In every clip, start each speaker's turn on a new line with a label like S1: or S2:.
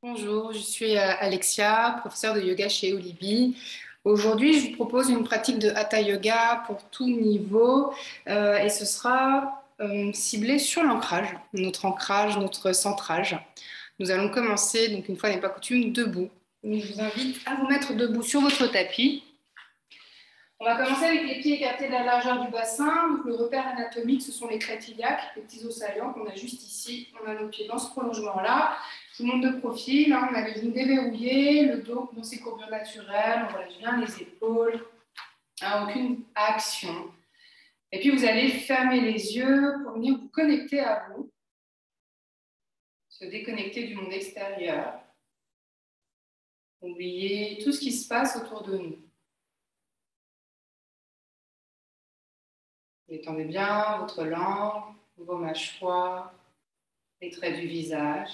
S1: Bonjour, je suis Alexia, professeure de yoga chez Olibi. Aujourd'hui, je vous propose une pratique de Hatha Yoga pour tout niveau et ce sera ciblé sur l'ancrage, notre centrage. Nous allons commencer, donc une fois n'est pas coutume, debout. Donc, je vous invite à vous mettre debout sur votre tapis. On va commencer avec les pieds écartés de la largeur du bassin. Donc, le repère anatomique, ce sont les crêtes iliaques, les petits os saillants qu'on a juste ici. On a nos pieds dans ce prolongement-là. Je vous montre de profil. Là, on a les genoux déverrouillés, le dos dans ses courbures naturelles. On relâche bien les épaules. Aucune action. Et puis, vous allez fermer les yeux pour venir vous connecter à vous. Se déconnecter du monde extérieur. Oubliez tout ce qui se passe autour de nous. Détendez bien votre langue, vos mâchoires, les traits du visage.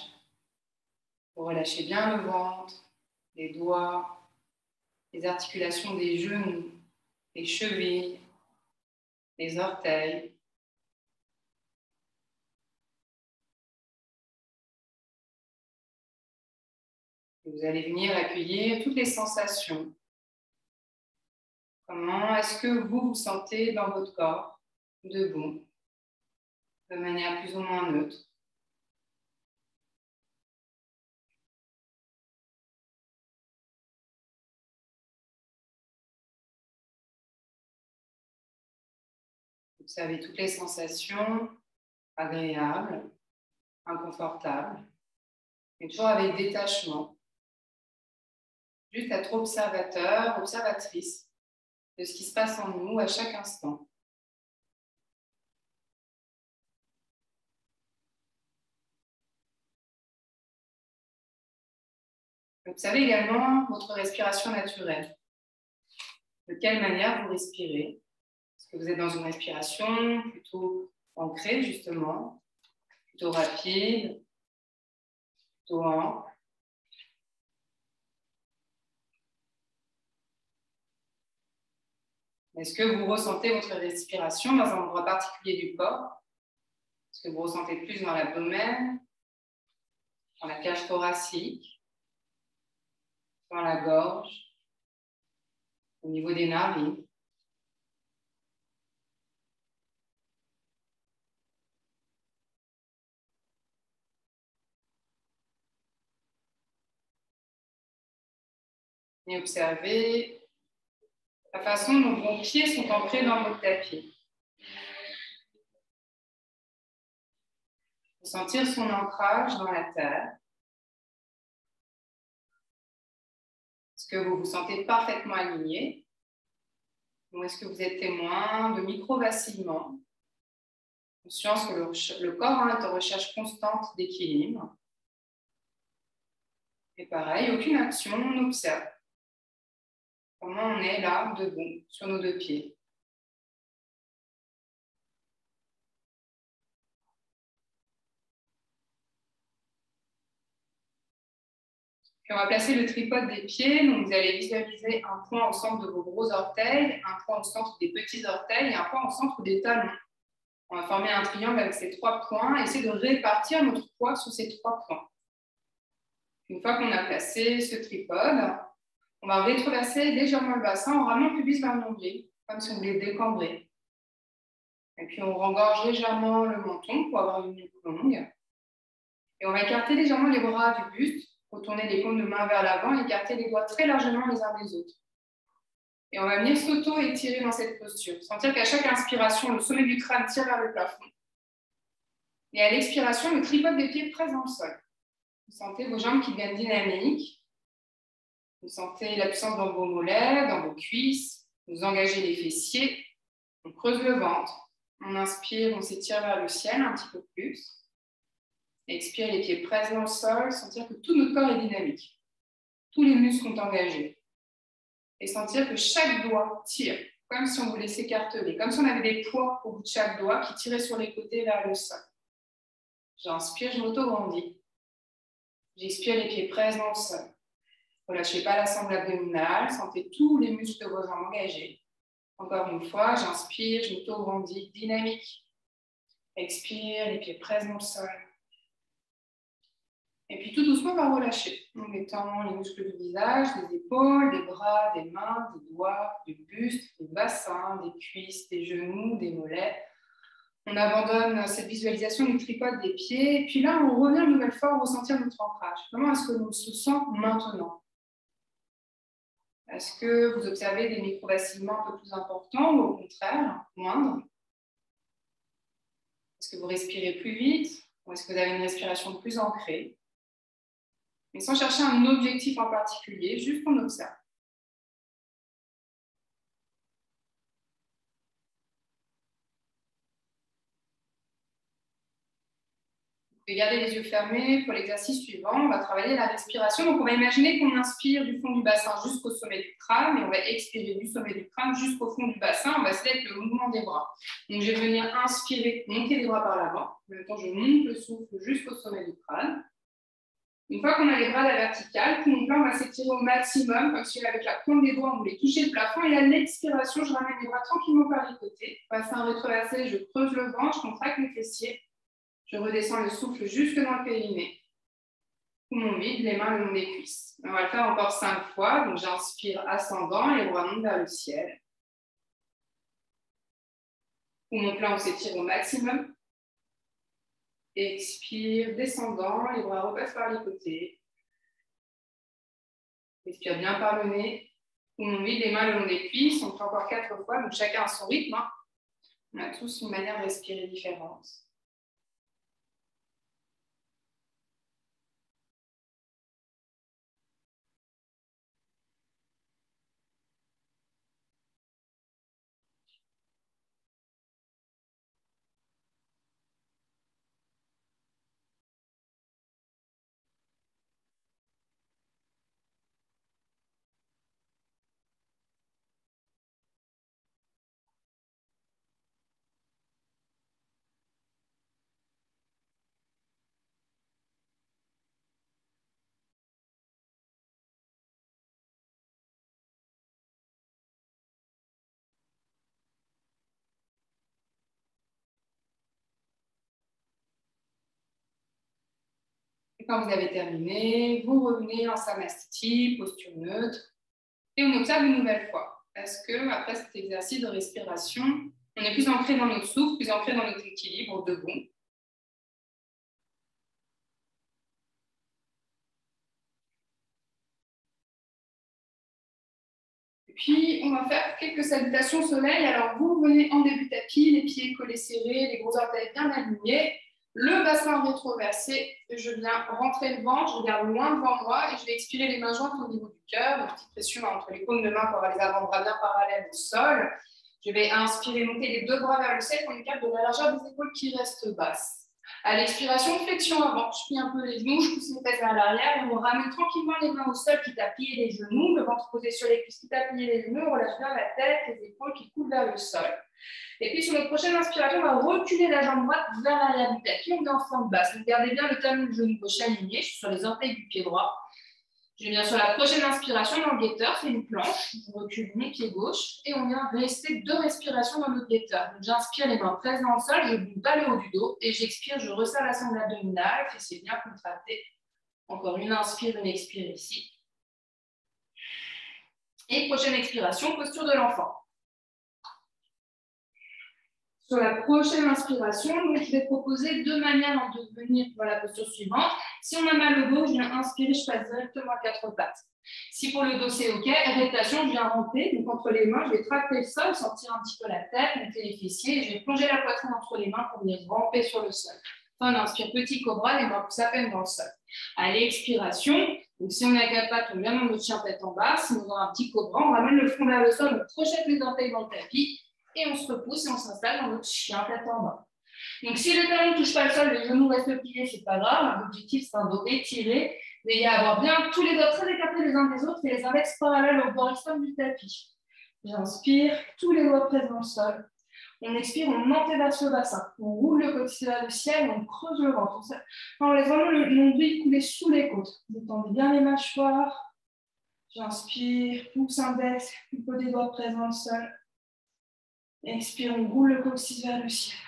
S1: Vous relâchez bien le ventre, les doigts, les articulations des genoux, les chevilles, les orteils. Et vous allez venir accueillir toutes les sensations. Comment est-ce que vous vous sentez dans votre corps, debout, de manière plus ou moins neutre? Observez toutes les sensations agréables, inconfortables, mais toujours avec détachement. Juste être observateur, observatrice de ce qui se passe en nous à chaque instant. Observez également votre respiration naturelle. De quelle manière vous respirez? Est-ce que vous êtes dans une respiration plutôt ancrée, justement, plutôt rapide, plutôt ample? Est-ce que vous ressentez votre respiration dans un endroit particulier du corps? Est-ce que vous ressentez plus dans l'abdomen, dans la cage thoracique, dans la gorge, au niveau des narines? Et observez la façon dont vos pieds sont ancrés dans votre tapis. Sentir son ancrage dans la terre. Est-ce que vous vous sentez parfaitement aligné? Ou est-ce que vous êtes témoin de micro-vacillements? Conscience que le corps est en recherche constante d'équilibre. Et pareil, aucune action, on observe. Comment on est là, debout, sur nos deux pieds. Puis on va placer le tripode des pieds. Donc vous allez visualiser un point au centre de vos gros orteils, un point au centre des petits orteils et un point au centre des talons. On va former un triangle avec ces trois points et essayer de répartir notre poids sur ces trois points. Une fois qu'on a placé ce tripode, on va rétroverser légèrement le bassin en ramenant le pubis vers le nombril, comme si on voulait décambrer. Et puis on rengorge légèrement le menton pour avoir une nuque longue. Et on va écarter légèrement les bras du buste, retourner les paumes de main vers l'avant et écarter les doigts très largement les uns des autres. Et on va venir s'auto-étirer dans cette posture. Sentir qu'à chaque inspiration, le sommet du crâne tire vers le plafond. Et à l'expiration, le tripode des pieds presse dans le sol. Vous sentez vos jambes qui deviennent dynamiques. Vous sentez la puissance dans vos mollets, dans vos cuisses. Vous engagez les fessiers. On creuse le ventre. On inspire, on s'étire vers le ciel un petit peu plus. Expire, les pieds pressent dans le sol. Sentir que tout notre corps est dynamique. Tous les muscles sont engagés. Et sentir que chaque doigt tire, comme si on voulait s'écarteler, comme si on avait des poids au bout de chaque doigt qui tiraient sur les côtés vers le sol. J'inspire, je m'auto-grandis. J'expire, les pieds pressent dans le sol. Ne relâchez pas la sangle abdominale, sentez tous les muscles de vos jambes engagés. Encore une fois, j'inspire, je m'auto-grandis, dynamique. Expire, les pieds pressent dans le sol. Et puis tout doucement, on va relâcher en mettant les muscles du visage, des épaules, des bras, des mains, des doigts, du buste, des bassins, des cuisses, des genoux, des mollets. On abandonne cette visualisation du tripode des pieds. Et puis là, on revient une nouvelle fois à ressentir notre ancrage. Comment est-ce que l'on se sent maintenant? Est-ce que vous observez des micro-vacillements un peu plus importants ou au contraire, moindres? Est-ce que vous respirez plus vite ou est-ce que vous avez une respiration plus ancrée? Mais sans chercher un objectif en particulier, juste on observe. Vous pouvez garder les yeux fermés. Pour l'exercice suivant, on va travailler la respiration. Donc, on va imaginer qu'on inspire du fond du bassin jusqu'au sommet du crâne et on va expirer du sommet du crâne jusqu'au fond du bassin. On va essayer avec le mouvement des bras. Donc, je vais venir inspirer, monter les bras par l'avant. En même temps, je monte le souffle jusqu'au sommet du crâne. Une fois qu'on a les bras à la verticale, tout mon plan va s'étirer au maximum, comme si avec la pointe des doigts, on voulait toucher le plafond. Et à l'expiration, je ramène les bras tranquillement par les côtés. Bassin rétroversé, je creuse le ventre, je contracte mes fessiers. Je redescends le souffle jusque dans le périnée. Poumon vide, les mains le long des cuisses. On va le faire encore 5 fois. Donc, j'inspire ascendant, les bras montent vers le ciel. Poumon plein, on s'étire au maximum. Expire, descendant, les bras repassent par les côtés. Expire bien par le nez. Poumon vide, les mains le long des cuisses. On fait encore 4 fois. Donc, chacun à son rythme. On a tous une manière de respirer différente. Et quand vous avez terminé, vous revenez en Samastiti, posture neutre, et on observe une nouvelle fois. Est-ce qu'après cet exercice de respiration, on est plus ancré dans notre souffle, plus ancré dans notre équilibre debout? Et puis, on va faire quelques salutations soleil. Alors, vous venez en début de tapis, les pieds collés serrés, les gros orteils bien alignés. Le bassin rétroversé, je viens rentrer le ventre, je regarde loin devant moi et je vais expirer les mains jointes au niveau du cœur, une petite pression entre les paumes de main pour avoir les avant-bras bien parallèles au sol. Je vais inspirer, monter les 2 bras vers le ciel pour une carte de la largeur des épaules qui reste basse. À l'expiration, flexion avant, je plie un peu les genoux, je pousse les fesses vers l'arrière et on ramène tranquillement les mains au sol, quitte à plier les genoux, le ventre posé sur les cuisses, quitte à plier les genoux, on relâche bien la tête, les épaules qui coulent vers le sol. Et puis, sur notre prochaine inspiration, on va reculer la jambe droite vers l'arrière du tapis. On est en forme basse. Donc, gardez bien le talon du genou gauche aligné. Je suis sur les orteils du pied droit. Je viens sur la prochaine inspiration dans le guetteur. C'est une planche. Je recule mon pied gauche. Et on vient rester 2 respirations dans notre guetteur. Donc, j'inspire, les mains presses dans le sol. Je bouge vers le haut du dos. Et j'expire, je resserre la sangle abdominale. Fessiers bien contractés. Encore une inspire, une expire ici. Et prochaine expiration, posture de l'enfant. Sur la prochaine inspiration, donc, je vais proposer 2 manières de venir pour la posture suivante. Si on a mal au dos, je viens inspirer, je passe directement à 4 pattes. Si pour le dos c'est OK, rotation, je viens ramper. Donc entre les mains, je vais tracter le sol, sortir un petit peu la tête, monter les fessiers. Et je vais plonger la poitrine entre les mains pour venir ramper sur le sol. Enfin, on inspire petit cobra, les mains poussent à peine dans le sol. À l'expiration, donc si on est à 4 pattes, on vient dans notre chien tête en bas. Si on a un petit cobra, on ramène le front vers le sol, on projette les orteils dans le tapis. Et on se repousse et on s'installe dans notre chien tête en bas. Donc, si le talon ne touche pas le sol, les genoux restent pliés, ce n'est pas grave. L'objectif, c'est un dos étiré. Veillez à avoir bien tous les doigts très écartés les uns des autres et les index parallèles au bord extrême du tapis. J'inspire, tous les doigts présents au sol. On expire, on antéverse le bassin. On roule le coccyx vers le ciel, on creuse le ventre. On laisse vraiment le nombril couler sous les côtes. Détendez bien les mâchoires. J'inspire, pouce index, plutôt des doigts présents au sol. Expire, on roule le coccyx vers le ciel.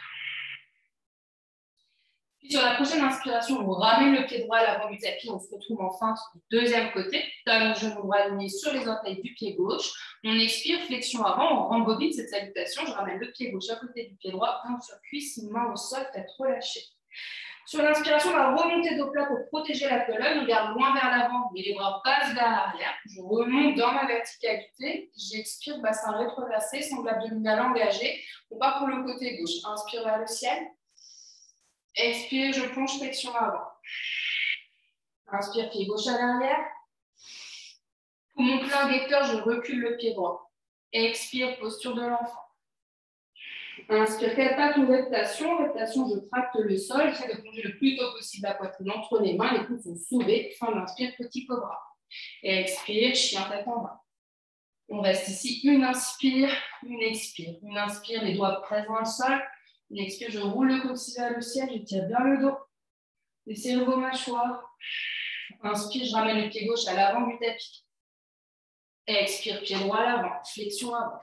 S1: Puis Sur la prochaine inspiration, on ramène le pied droit à l'avant du tapis, on se retrouve en feinte du deuxième côté. Talon genou droit aligné sur les orteils du pied gauche. On expire, flexion avant, on rembobine cette salutation. Je ramène le pied gauche à côté du pied droit, main sur cuisse, main au sol, tête relâchée. Sur l'inspiration, on va remonter dos plat pour protéger la colonne. On garde loin vers l'avant, mais les bras passent vers l'arrière. Je remonte dans ma verticalité. J'expire, bassin rétroversé, sangle abdominal engagé. On part pour le côté gauche. Inspire vers le ciel. Expire, je plonge flexion avant. Inspire, pied gauche à l'arrière. Poumon plein guetteur, je recule le pied droit. Expire, posture de l'enfant. Inspire, quatre pattes ou reptation. Reptation, je tracte le sol. J'essaie de plonger le plus tôt possible la poitrine entre les mains. Les coudes sont soulevés. Fin d'inspire, petit cobra. Expire, chien tête en bas. On reste ici. Une inspire, une expire. Une inspire, les doigts présents au sol. Une expire, je roule le coccyx vers le ciel. Je tire bien le dos. Desserrez vos mâchoires. Inspire, je ramène le pied gauche à l'avant du tapis. Expire, pied droit à l'avant. Flexion avant.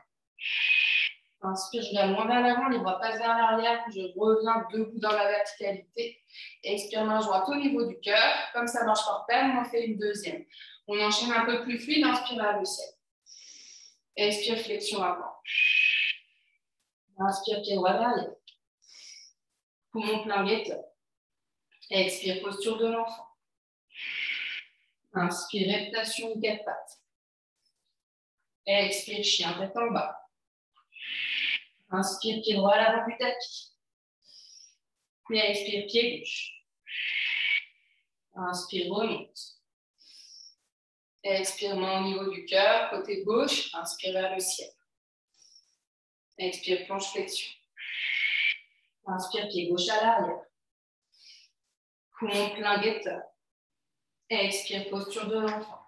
S1: Inspire, je viens loin vers l'avant, les bras passent vers l'arrière, je reviens debout dans la verticalité. Expire, main droite au niveau du cœur. Comme ça marche par paire, on en fait une deuxième. On enchaîne un peu plus fluide, inspire vers le ciel. Expire, flexion avant. Inspire, pied droit vers l'arrière. Poumon plein guetteur. Expire, posture de l'enfant. Inspire, reptation ou quatre pattes. Expire, chien tête en bas. Inspire, pied droit à l'avant du tapis. Puis expire, pied gauche. Inspire, remonte. Expire, main au niveau du cœur, côté gauche. Inspire vers le ciel. Expire, planche flexion. Inspire, pied gauche à l'arrière. Poumon plein guetteur. Expire, posture de l'enfant.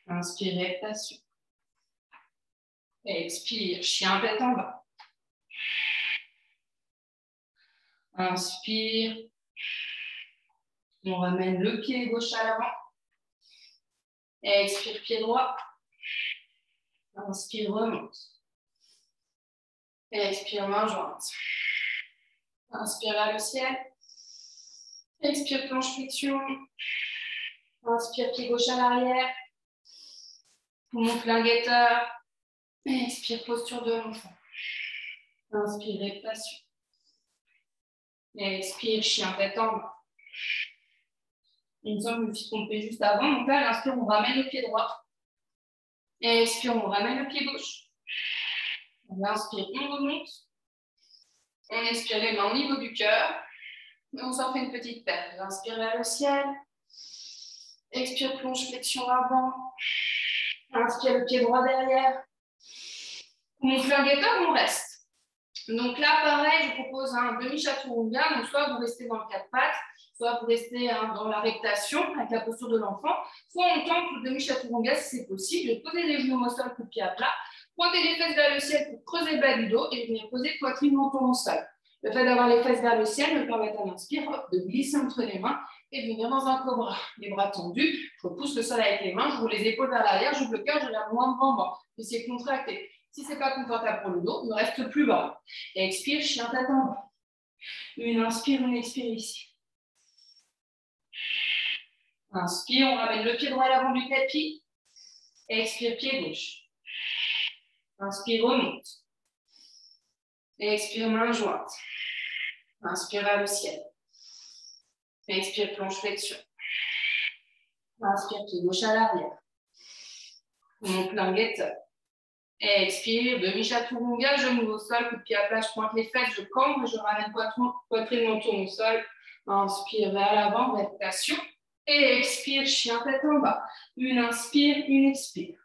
S1: Inspire, reptation. Expire, chien tête en bas. Inspire. On ramène le pied gauche à l'avant. Expire, pied droit. Inspire, remonte. Expire, main jointe. Inspire vers le ciel. Expire, planche flexion. Inspire, pied gauche à l'arrière. Poumon plein guetteur. Expire, posture de l'enfant. Inspire, reptation. Expire, chien tête en bas. Il me semble que je me suis trompée juste avant. Donc là, à l'inspire, on ramène le pied droit. Expire, on ramène le pied gauche. On inspire, on remonte. On expire les mains au niveau du cœur. Et on s'en fait une petite paire. Inspire vers le ciel. Expire, plonge, flexion avant. Inspire, le pied droit derrière. Mon plein guetteur, on reste. Donc là, pareil, je propose un demi-chaturanga. Donc soit vous restez dans le quatre pattes, soit vous restez dans la rectation avec la posture de l'enfant, soit on tente le demi-chaturanga si c'est possible. Posez les genoux au sol, coup de pied à plat. Pointez les fesses vers le ciel pour creuser le bas du dos et venir poser poitrine menton au sol. Le fait d'avoir les fesses vers le ciel me permet à l'inspire de glisser entre les mains et de venir dans un cobra. Les bras tendus, je repousse le sol avec les mains, je roule les épaules vers l'arrière, j'ouvre le cœur, je viens loin devant moi. Essayez de contracter. Si ce n'est pas confortable pour le dos, on reste plus bas. Et expire, chien tête en bas. Une inspire, une expire ici. Inspire, on ramène le pied droit à l'avant du tapis. Expire, pied gauche. Inspire, remonte. Expire, main jointe. Inspire vers le ciel. Expire, planche flexion. Inspire, pied gauche à l'arrière. Mon plein guetteur. Expire, demi-chaturanga, genou au sol, coup de pied à plat, je pointe les fesses, je cambre, je ramène poitrine menton au sol. Inspire vers l'avant, reptation. Et expire, chien tête en bas. Une inspire, une expire.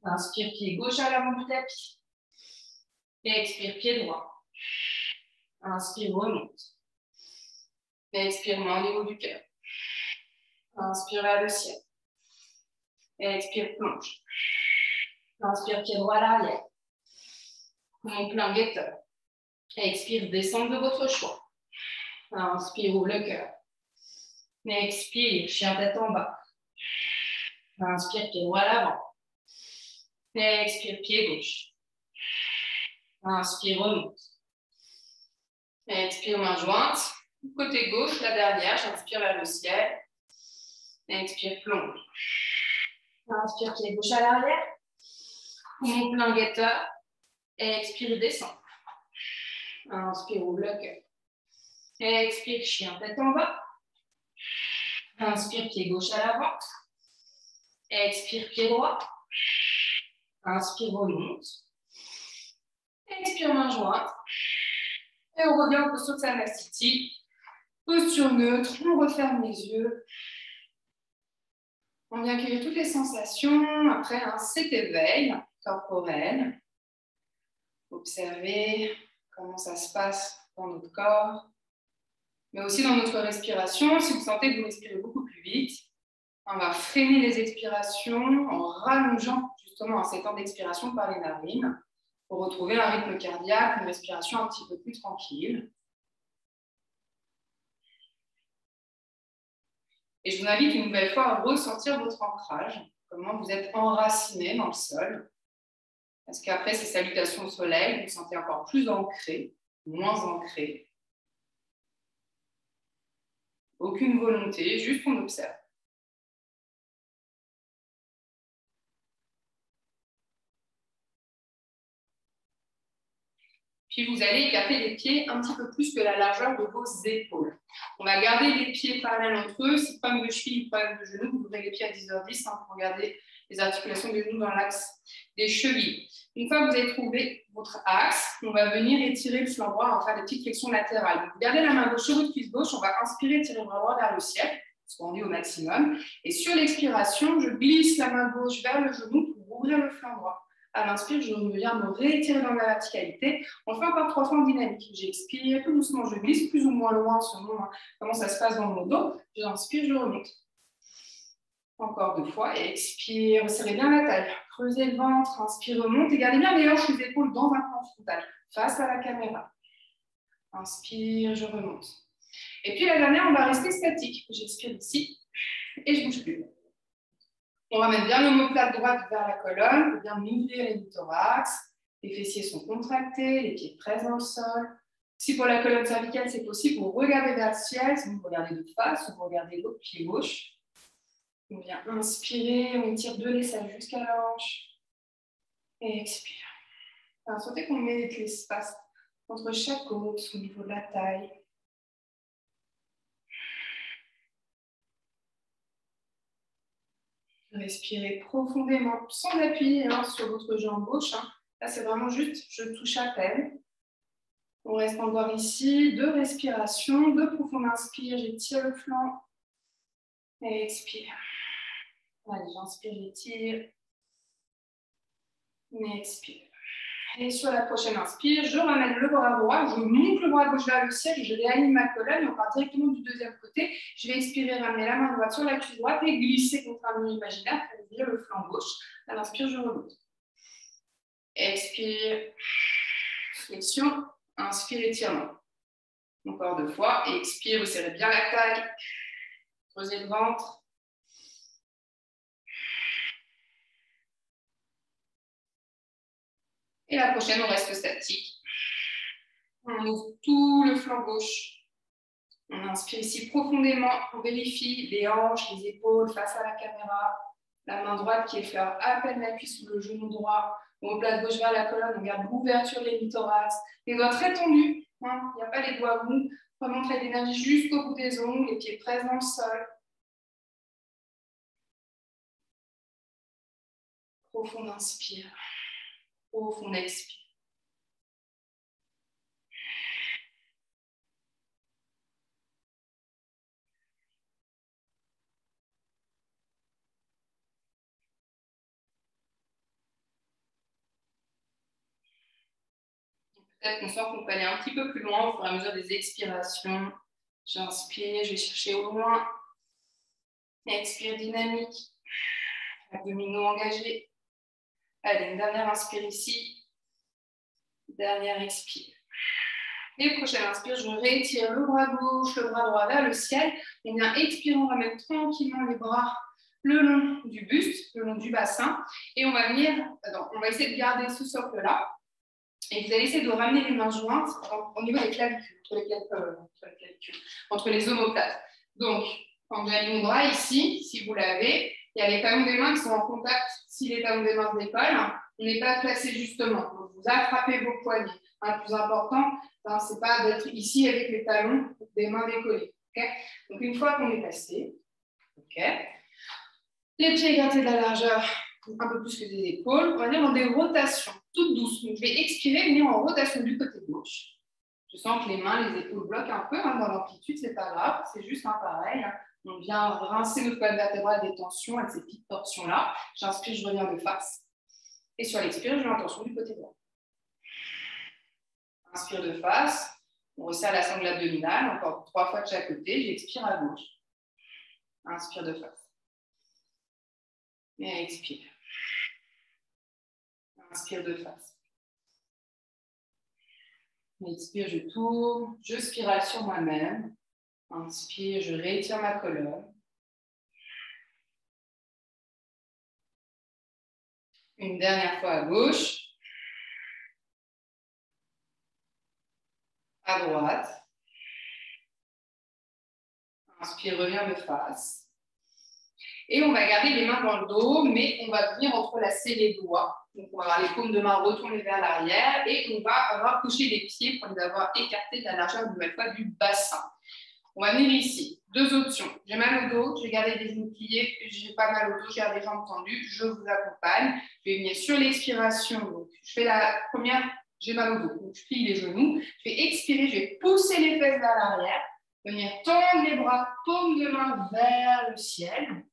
S1: Inspire, pied gauche à l'avant du tapis. Et expire, pied droit. Inspire, remonte. Et expire, main au niveau du cœur. Inspire vers le ciel. Et expire, plonge. Inspire, pied droit à l'arrière. Mon plein guetteur. Expire, descendre de votre choix. Inspire, ouvre le cœur. Expire, chien tête en bas. Inspire, pied droit à l'avant. Expire, pied gauche. Inspire, remonte. Expire, main jointe. Côté gauche, la dernière, j'inspire vers le ciel. Expire, plonge. Inspire, pied gauche à l'arrière. Mon plein guetteur. Expire, descend. Inspire, ouvre le cœur. Expire, chien, tête en bas. Inspire, pied gauche à l'avant. Expire, pied droit. Inspire, remonte. Expire, main jointe. Et on revient en posture de Samasthiti. Posture neutre, on referme les yeux. On vient accueillir toutes les sensations après cet éveil corporel. Observez comment ça se passe dans notre corps, mais aussi dans notre respiration. Si vous sentez que vous respirez beaucoup plus vite, on va freiner les expirations en rallongeant justement ces temps d'expiration par les narines pour retrouver un rythme cardiaque, une respiration un petit peu plus tranquille. Et je vous invite une nouvelle fois à ressentir votre ancrage, comment vous êtes enraciné dans le sol. Parce qu'après ces salutations au soleil, vous vous sentez encore plus ancré, moins ancré. Aucune volonté, juste on observe. Puis vous allez écarter les pieds un petit peu plus que la largeur de vos épaules. On va garder les pieds parallèles entre eux. Si problème de cheville, problème de genou, vous ouvrez les pieds à 10h10 pour garder les articulations des genoux dans l'axe des chevilles. Une fois que vous avez trouvé votre axe, on va venir étirer le flanc droit, on va faire des petites flexions latérales. Donc, vous gardez la main gauche sur votre cuisse gauche, on va inspirer, tirer le bras droit vers le ciel, expander au maximum. Et sur l'expiration, je glisse la main gauche vers le genou pour ouvrir le flanc droit. À l'inspire, je viens me réétirer dans la verticalité. On le fait encore 3 fois en dynamique. J'expire tout doucement, je glisse plus ou moins loin selon comment ça se passe dans mon dos. J'inspire, je remonte. Encore 2 fois. Expire, serrez bien la taille. Creusez le ventre, inspire, remonte. Et gardez bien les hanches, les épaules dans un plan frontal, face à la caméra. Inspire, je remonte. Et puis la dernière, on va rester statique. J'expire ici et je bouge plus. On ramène bien l'omoplate droite vers la colonne, pour bien ouvrir les thorax. Les fessiers sont contractés, les pieds pressent dans le sol. Si pour la colonne cervicale, c'est possible, vous regardez vers le ciel, si vous regardez de face, ou vous regardez l'autre pied gauche. On vient inspirer, on tire de l'aisselle jusqu'à la hanche. Et expire. Alors, sentez qu'on met de l'espace entre chaque côte, au niveau de la taille. Respirez profondément, sans appuyer sur votre jambe gauche. Là, c'est vraiment juste, je touche à peine. On reste encore ici, 2 respirations, 2 profondes inspire, j'étire le flanc. Et expire. Allez, j'inspire, j'étire. Et expire. Et sur la prochaine inspire, je ramène le bras droit, je monte le bras gauche vers le ciel, je réaligne ma colonne et on part directement du deuxième côté. Je vais expirer, ramener la main droite sur la cuisse droite et glisser contre un mur imaginaire pour ouvrir le flanc gauche. À l'inspire, je remonte. Expire, flexion, inspire, étirement. Encore 2 fois, et expire, serrez bien la taille, creusez le ventre. Et la prochaine, on reste statique. On ouvre tout le flanc gauche. On inspire ici profondément. On vérifie les hanches, les épaules face à la caméra. La main droite qui effleure à peine la cuisse ou le genou droit. On place gauche vers la colonne. On garde l'ouverture des thorax. Les doigts très tendus. Il n'y a pas les doigts mous. Vraiment très d'énergie jusqu'au bout des ongles. Les pieds pressent dans le sol. Profond inspire. Profond expire. Peut-être qu'on sent qu'on peut aller un petit peu plus loin au fur et à mesure des expirations. J'inspire, je vais chercher au loin. Expire dynamique. Abdominaux engagés. Allez, une dernière inspire ici. Dernière expire. Et prochaine inspire, je réétire le bras gauche, le bras droit vers le ciel. On vient expirer, on ramène tranquillement les bras le long du buste, le long du bassin. Et on va venir, on va essayer de garder ce socle-là. Et vous allez essayer de ramener les mains jointes au niveau des clavicules, entre les omoplates. Donc, quand vous avez mon bras ici, si vous l'avez, il y a les talons des mains qui sont en contact. Si les talons des mains se décollent, on n'est pas placé justement. Donc, vous attrapez vos poignets. Le plus important, ce n'est pas d'être ici avec les talons des mains décollées. Okay. Donc, une fois qu'on est passé, les pieds écartés de la largeur, un peu plus que des épaules, on va venir dans des rotations toutes douces. Donc, je vais expirer, venir en rotation du côté gauche. Je sens que les mains, les épaules bloquent un peu dans l'amplitude, c'est pas grave, c'est juste pareil. On vient rincer notre colonne vertébrale des tensions avec ces petites torsions-là. J'inspire, je reviens de face. Et sur l'expire, je mets en tension du côté droit. Inspire de face, on resserre la sangle abdominale, encore 3 fois de chaque côté, j'expire à gauche. Inspire de face. Et expire. Inspire de face. Expire, je tourne, je spirale sur moi-même. Inspire, je réétire ma colonne. Une dernière fois à gauche. À droite. Inspire, reviens de face. Et on va garder les mains dans le dos, mais on va venir entrelacer les doigts. Donc, on va avoir les paumes de main retournées vers l'arrière et on va rapprocher les pieds pour les avoir écartés de la largeur une nouvelle fois du bassin. On va venir ici. 2 options. J'ai mal au dos, je vais garder les genoux pliés, j'ai pas mal au dos, j'ai les jambes tendues, je vous accompagne. Je vais venir sur l'expiration. Donc, je fais la première, j'ai mal au dos, donc je plie les genoux. Je vais expirer, je vais pousser les fesses vers l'arrière, venir tendre les bras, paume de main vers le ciel.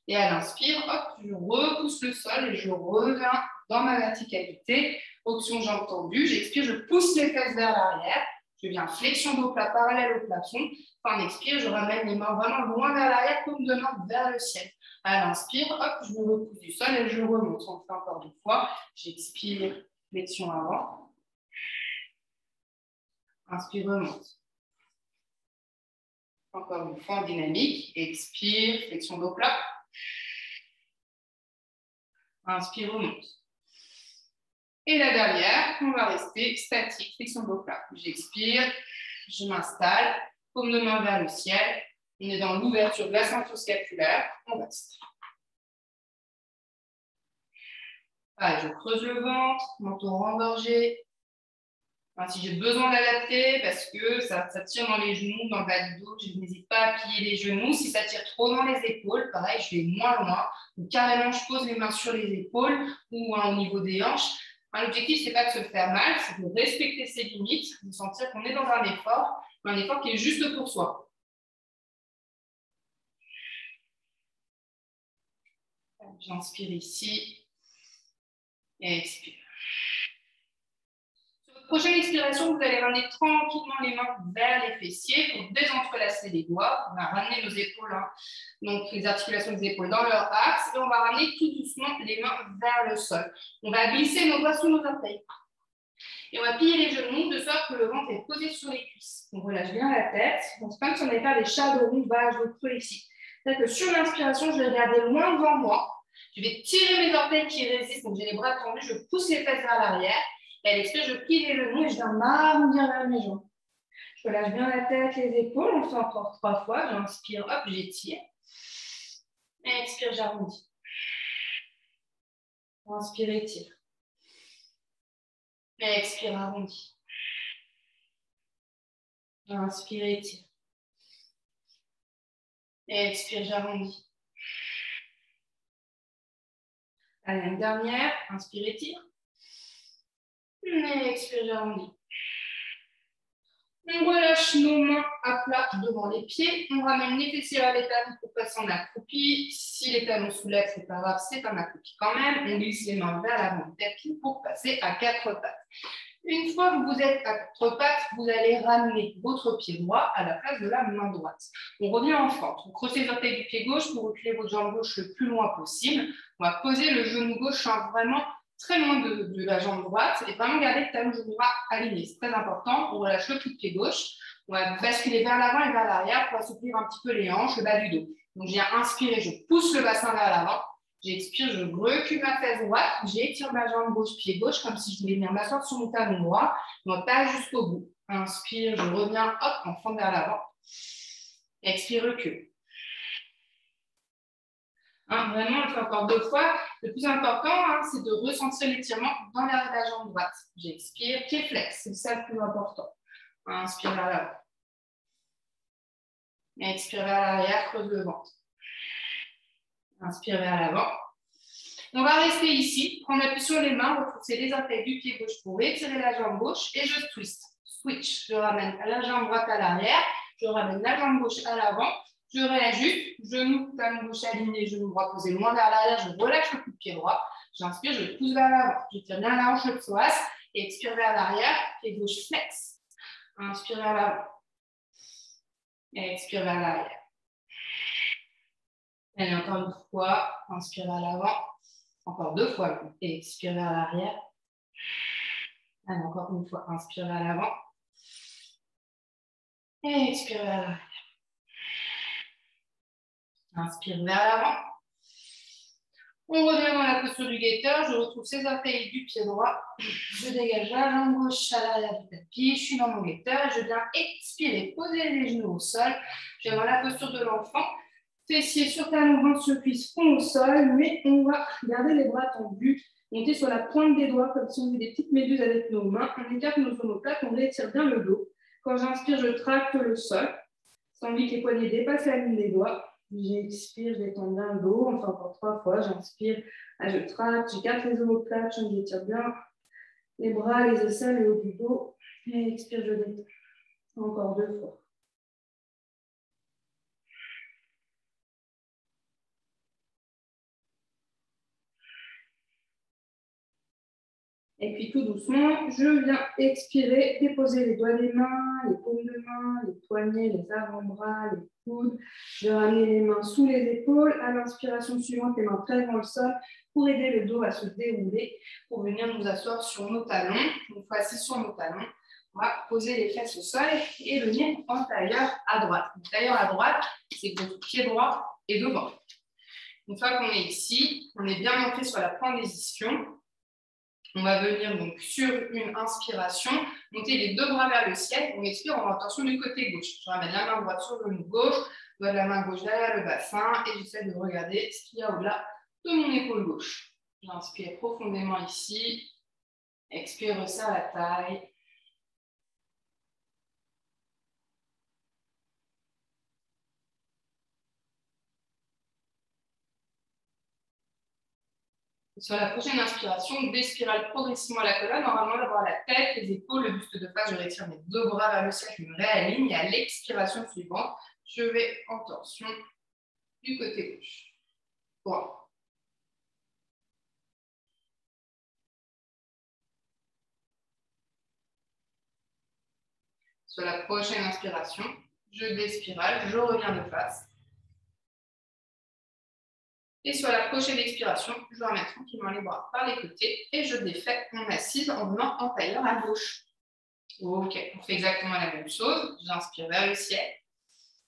S1: Et à l'inspire, hop, je repousse le sol et je reviens dans ma verticalité. Option jambes tendues, j'expire, je pousse les fesses vers l'arrière. Je viens flexion dos plat parallèle au plafond. Enfin, on expire, je ramène les mains vraiment loin vers l'arrière, paume de main vers le ciel. À l'inspire, hop, je me repousse du sol et je remonte. On le fait encore 2 fois. J'expire, flexion avant. Inspire, remonte. Encore une fois en dynamique. Expire, flexion dos plat. Inspire, remonte. Et la dernière, on va rester statique, flexion dos plat. J'expire, je m'installe, paume de main vers le ciel. On est dans l'ouverture de la ceinture scapulaire. On reste. Allez, je creuse le ventre, menton engorgé. Enfin, si j'ai besoin d'adapter, parce que ça tire dans les genoux, dans le bas du dos, je n'hésite pas à plier les genoux. Si ça tire trop dans les épaules, pareil, je vais moins loin. Ou carrément, je pose les mains sur les épaules ou au niveau des hanches. L'objectif, ce n'est pas de se faire mal, c'est de respecter ses limites, de sentir qu'on est dans un effort qui est juste pour soi. J'inspire ici et expire. Sur votre prochaine expiration, vous allez ramener tranquillement les mains vers les fessiers pour désentrelacer les doigts. On va ramener nos épaules, donc les articulations des épaules dans leur axe, et on va ramener tout doucement les mains vers le sol. On va glisser nos doigts sous nos orteils. Et on va plier les genoux de sorte que le ventre est posé sur les cuisses. On relâche bien la tête. Donc, c'est comme si on allait faire des chats de rombage au creux ici. C'est-à-dire que sur l'inspiration, je vais regarder loin devant moi. Je vais tirer mes orteils qui résistent. Donc, j'ai les bras tendus. Je pousse les fesses vers l'arrière. Et à l'expire, je plie les genoux et je viens m'arrondir vers mes jambes. Je relâche bien la tête, les épaules. On fait encore 3 fois. J'inspire, hop, j'étire. Et expire, j'arrondis. Inspire, étire. Et expire, arrondi. Inspire, étire. Et expire, j'arrondis. Allez, une dernière. Inspire, étire. Et expire, j'arrondis. On relâche nos mains à plat devant les pieds. On ramène les fessiers vers les talons pour passer en accroupi. Si les talons soulèvent, c'est pas grave, c'est un accroupi quand même. On glisse les mains vers l'avant du tapis pour passer à 4 pattes. Une fois que vous êtes à 4 pattes, vous allez ramener votre pied droit à la place de la main droite. On revient en force. Vous creusez les orteils du pied gauche pour reculer votre jambe gauche le plus loin possible. On va poser le genou gauche vraiment très loin de la jambe droite et vraiment garder le talon genou droit aligné. C'est très important. On relâche le pli de pied gauche. On va basculer vers l'avant et vers l'arrière pour assouplir un petit peu les hanches, le bas du dos. Donc, je viens inspirer, je pousse le bassin vers l'avant. J'expire, je recule ma fesse droite, j'étire ma jambe gauche, pied gauche, comme si je voulais venir m'asseoir sur mon talon droit, mais pas jusqu'au bout. Inspire, je reviens, hop, en fente vers l'avant. Expire, recule. Vraiment, on le fait encore 2 fois. Le plus important, c'est de ressentir l'étirement dans la jambe droite. J'expire, pied flex, c'est ça le plus important. Inspire vers l'avant. Expire vers l'arrière, creuse le ventre. Inspire vers l'avant. On va rester ici, prendre appui sur les mains, repousser les orteils du pied gauche pour étirer la jambe gauche et je twist. Switch, je ramène la jambe droite à l'arrière, je ramène la jambe gauche à l'avant, je réajuste, genou, talon gauche aligné, genou droit posé loin vers l'arrière, je relâche le coup de pied droit, j'inspire, je pousse vers l'avant, je tire bien la hanche le psoas et expire vers l'arrière, pied gauche flex. Inspire vers l'avant et expire vers l'arrière. Et encore une fois, inspire vers l'avant. Encore 2 fois, et expire vers l'arrière. Allez, encore une fois, inspire vers l'avant. Et expire vers l'arrière. Inspire vers l'avant. On revient dans la posture du guetteur. Je retrouve ses orteils du pied droit. Je dégage la jambe gauche à l'arrière du tapis. Je suis dans mon guetteur et je viens expirer, poser les genoux au sol. Je viens dans la posture de l'enfant. Fessiers sur talon, ventre sur cuisse, front au sol, mais on va garder les bras tendus, monter sur la pointe des doigts comme si on faisait des petites méduses avec nos mains. On écarte nos omoplates, on réétire bien le dos. Quand j'inspire, je tracte le sol, sans envie que les poignets dépassent la ligne des doigts. J'expire, je détends bien le dos. On fait encore 3 fois. J'inspire, je tracte, j'écarte les omoplates, j'étire bien les bras, les aisselles, le haut du dos. Et expire, je détends. Encore 2 fois. Et puis tout doucement, je viens expirer, déposer les doigts des mains, les paumes de main, les poignets, les avant-bras, les coudes. Je ramène les mains sous les épaules. À l'inspiration suivante, les mains très dans le sol pour aider le dos à se dérouler, pour venir nous asseoir sur nos talons. Une fois assis sur nos talons, on va poser les fesses au sol et venir en tailleur à droite. Le tailleur à droite, c'est votre pied droit et devant. Une fois qu'on est ici, on est bien ancré sur la pointe des ischions. On va venir donc sur une inspiration, monter les 2 bras vers le ciel. On expire, on va attention du côté gauche. Je ramène la main droite sur le genou gauche, doigt de la main gauche derrière le bassin et j'essaie de regarder ce qu'il y a au-delà de mon épaule gauche. J'inspire profondément ici. Expire, resserre la taille. Sur la prochaine inspiration, on déspirale progressivement la colonne. Normalement, d'avoir la tête, les épaules, le buste de face. Je retire mes 2 bras vers le ciel, je me réaligne. Et à l'expiration suivante, je vais en torsion du côté gauche. Droit. Sur la prochaine inspiration, je déspirale, je reviens de face. Et sur la prochaine expiration, je ramène tranquillement les bras par les côtés et je défais mon assise en venant en tailleur à gauche. Ok, on fait exactement la même chose. J'inspire vers le ciel,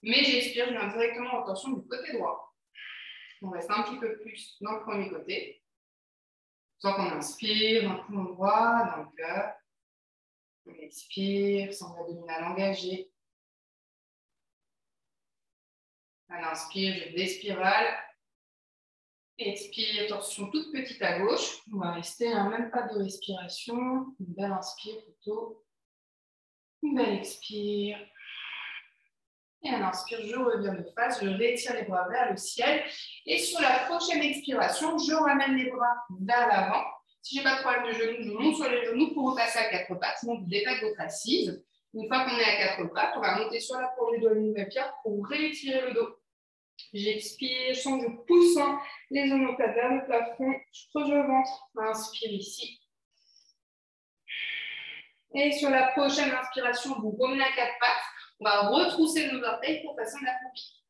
S1: mais j'expire, je viens directement en tension du côté droit. On reste un petit peu plus dans le premier côté. Sans qu'on inspire, un poumon droit dans le cœur. On expire, sans l'abdominal engagé. À l'inspire, je déspirale. Expire, torsion toute petite à gauche. On va rester un même pas de respiration. Une belle inspire plutôt. Une belle expire. Et à l'inspire, je reviens de face. Je rétire les bras vers le ciel. Et sur la prochaine expiration, je ramène les bras vers l'avant. Si je n'ai pas de problème de genoux, je monte sur les genoux pour repasser à 4 pattes. Sinon, vous défaites votre assise. Une fois qu'on est à 4 pattes, on va monter sur la pointe du doigt d'une paupière pour réétirer le dos. J'expire, je sens que je pousse les omoplates vers le plafond. Je creuse le ventre. Inspire ici. Et sur la prochaine inspiration, vous revenez à 4 pattes. On va retrousser nos orteils pour passer en accroupi.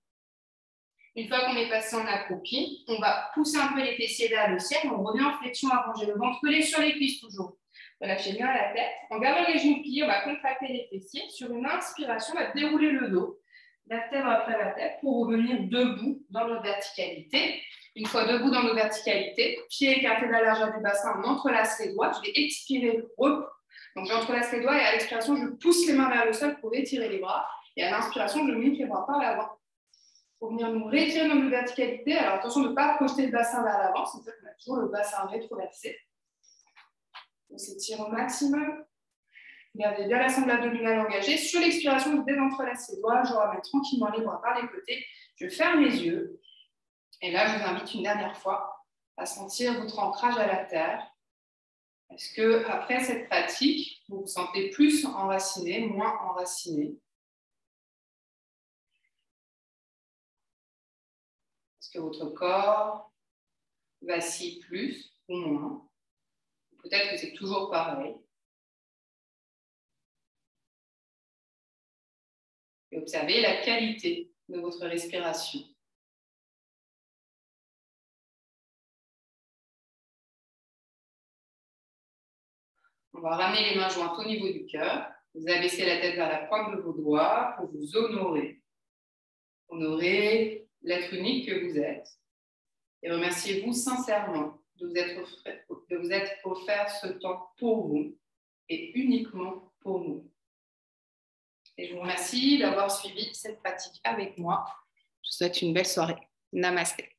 S1: Une fois qu'on est passé en accroupi, on va pousser un peu les fessiers vers le ciel. On revient en flexion à ranger le ventre collé sur les cuisses toujours. Relâchez bien la tête. En gardant les genoux pliés, on va contracter les fessiers. Sur une inspiration, on va dérouler le dos vertèbre après vertèbre, pour revenir debout dans notre verticalité. Une fois debout dans nos verticalités, pieds écartés de la largeur du bassin, on entrelace les doigts. Je vais expirer, donc j'entrelace les doigts et à l'expiration, je pousse les mains vers le sol pour étirer les bras. Et à l'inspiration, je monte les bras par l'avant pour venir nous réétirer dans nos verticalités. Alors attention de ne pas projeter le bassin vers l'avant, c'est-à-dire qu'on a toujours le bassin rétroversé. On s'étire au maximum. Gardez bien la sangle abdominale engagée. Sur l'expiration, je désentrelace les doigts, je ramène tranquillement les bras par les côtés. Je ferme les yeux. Et là, je vous invite une dernière fois à sentir votre ancrage à la terre. Est-ce qu'après cette pratique, vous vous sentez plus enraciné, moins enraciné? Est-ce que votre corps vacille plus ou moins? Peut-être que c'est toujours pareil. Et observez la qualité de votre respiration. On va ramener les mains jointes au niveau du cœur. Vous abaissez la tête vers la pointe de vos doigts pour vous honorer. Honorer l'être unique que vous êtes. Et remerciez-vous sincèrement de vous être offert ce temps pour vous et uniquement pour vous. Et je vous remercie d'avoir suivi cette pratique avec moi. Je vous souhaite une belle soirée. Namasté.